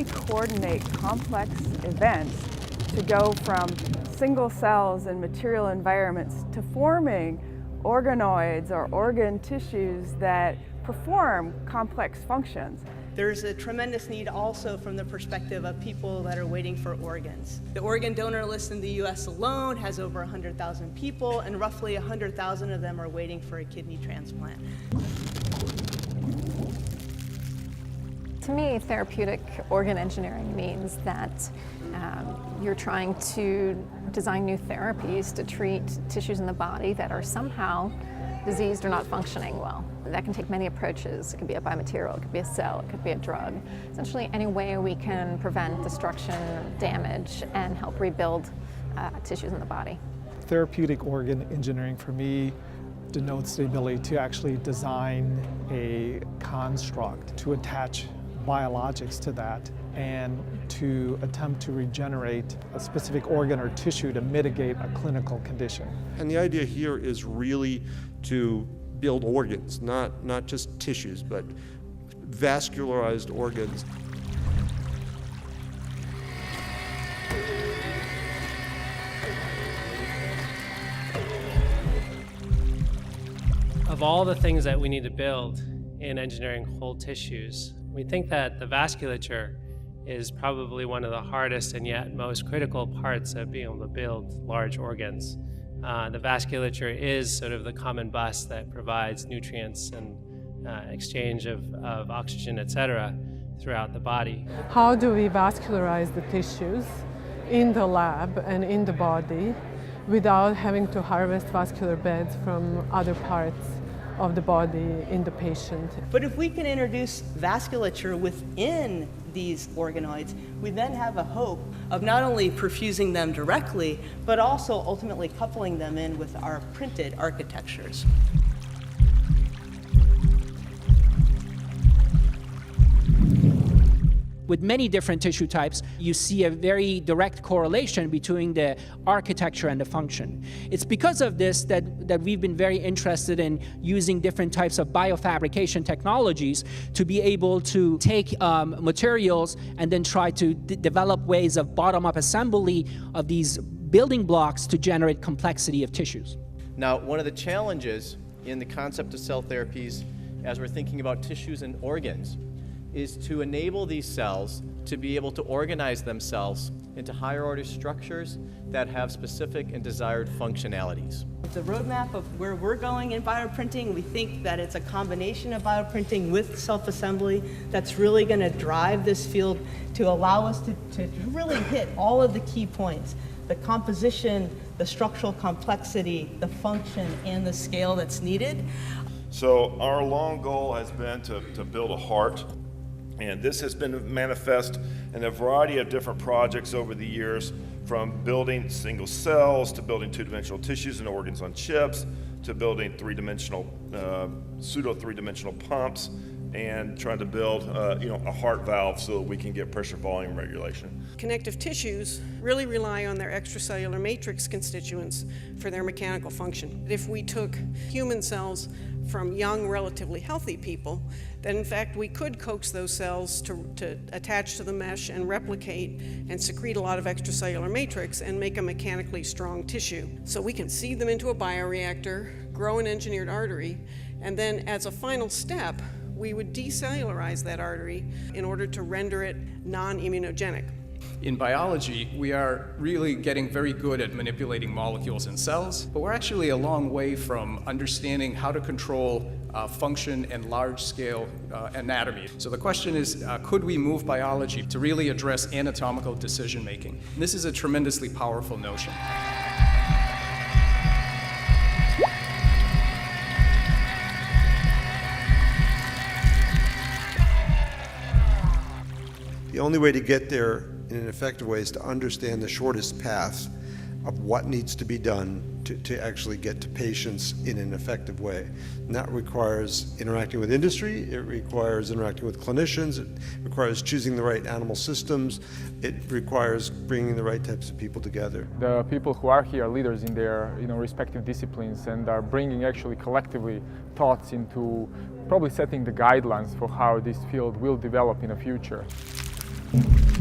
we coordinate complex events to go from single cells in material environments to forming organoids or organ tissues that perform complex functions. There's a tremendous need also from the perspective of people that are waiting for organs. The organ donor list in the US alone has over 100,000 people, and roughly 100,000 of them are waiting for a kidney transplant. To me, therapeutic organ engineering means that you're trying to design new therapies to treat tissues in the body that are somehow diseased or not functioning well. That can take many approaches. It could be a biomaterial, it could be a cell, it could be a drug. Essentially any way we can prevent destruction, damage, and help rebuild tissues in the body. Therapeutic organ engineering for me denotes the ability to actually design a construct to attach biologics to that and to attempt to regenerate a specific organ or tissue to mitigate a clinical condition. And the idea here is really to build organs, not just tissues, but vascularized organs. Of all the things that we need to build in engineering whole tissues, we think that the vasculature is probably one of the hardest and yet most critical parts of being able to build large organs. The vasculature is sort of the common bus that provides nutrients and exchange of oxygen, etc., throughout the body. How do we vascularize the tissues in the lab and in the body without having to harvest vascular beds from other parts of the body in the patient? But if we can introduce vasculature within these organoids, we then have a hope of not only perfusing them directly, but also ultimately coupling them in with our printed architectures. With many different tissue types, you see a very direct correlation between the architecture and the function. It's because of this that we've been very interested in using different types of biofabrication technologies to be able to take materials and then try to develop ways of bottom-up assembly of these building blocks to generate complexity of tissues. Now, one of the challenges in the concept of cell therapies as we're thinking about tissues and organs is to enable these cells to be able to organize themselves into higher order structures that have specific and desired functionalities. The roadmap of where we're going in bioprinting, we think that it's a combination of bioprinting with self-assembly that's really going to drive this field to allow us to really hit all of the key points: the composition, the structural complexity, the function, and the scale that's needed. So our long goal has been to build a heart. And this has been manifest in a variety of different projects over the years, from building single cells to building two-dimensional tissues and organs on chips, to building pseudo three-dimensional pumps, and trying to build a heart valve so that we can get pressure volume regulation. Connective tissues really rely on their extracellular matrix constituents for their mechanical function. If we took human cells from young, relatively healthy people, then in fact we could coax those cells to attach to the mesh and replicate and secrete a lot of extracellular matrix and make a mechanically strong tissue. So we can seed them into a bioreactor, grow an engineered artery, and then as a final step, we would decellularize that artery in order to render it non-immunogenic. In biology, we are really getting very good at manipulating molecules in cells, but we're actually a long way from understanding how to control function and large-scale anatomy. So the question is, could we move biology to really address anatomical decision-making? This is a tremendously powerful notion. The only way to get there in an effective way is to understand the shortest path of what needs to be done to actually get to patients in an effective way. And that requires interacting with industry, it requires interacting with clinicians, it requires choosing the right animal systems, it requires bringing the right types of people together. The people who are here are leaders in their respective disciplines and are bringing actually collectively thoughts into probably setting the guidelines for how this field will develop in the future. you.